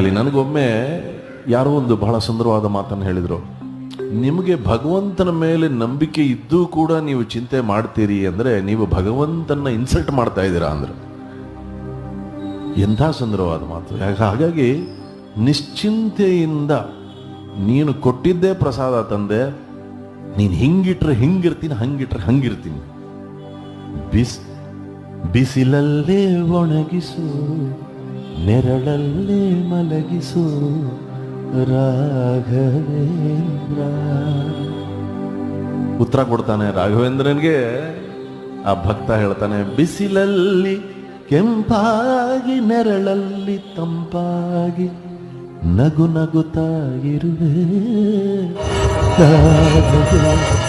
ಹೇಳಿ, ನನಗೊಮ್ಮೆ ಯಾರೋ ಒಂದು ಬಹಳ ಸುಂದರವಾದ ಮಾತನ್ನು ಹೇಳಿದರು. ನಿಮಗೆ ಭಗವಂತನ ಮೇಲೆ ನಂಬಿಕೆ ಇದ್ದೂ ಕೂಡ ನೀವು ಚಿಂತೆ ಮಾಡ್ತೀರಿ ಅಂದರೆ ನೀವು ಭಗವಂತನ ಇನ್ಸಲ್ಟ್ ಮಾಡ್ತಾ ಇದ್ದೀರಾ ಅಂದ್ರೆ. ಎಂಥ ಸುಂದರವಾದ ಮಾತು. ಹಾಗಾಗಿ ನಿಶ್ಚಿಂತೆಯಿಂದ ನೀನು ಕೊಟ್ಟಿದ್ದೇ ಪ್ರಸಾದ ತಂದೆ, ನೀನು ಹಿಂಗಿಟ್ರೆ ಹಿಂಗಿರ್ತೀನಿ, ಹಂಗಿಟ್ರೆ ಹಂಗಿರ್ತೀನಿ. ಬಿಸಿಲಲ್ಲೇ ಒಣಗಿಸು, ನೆರಳಲ್ಲೇ ಮಲಗಿಸು ರಾಘವೇಂದ್ರ. ಉತ್ತರ ಕೊಡ್ತಾನೆ ರಾಘವೇಂದ್ರನ್ಗೆ. ಆ ಭಕ್ತ ಹೇಳ್ತಾನೆ, ಬಿಸಿಲಲ್ಲಿ ಕೆಂಪಾಗಿ, ನೆರಳಲ್ಲಿ ತಂಪಾಗಿ, ನಗು ನಗುತ್ತಾ ಇರುವೆ ರಾಘವೇಂದ್ರ.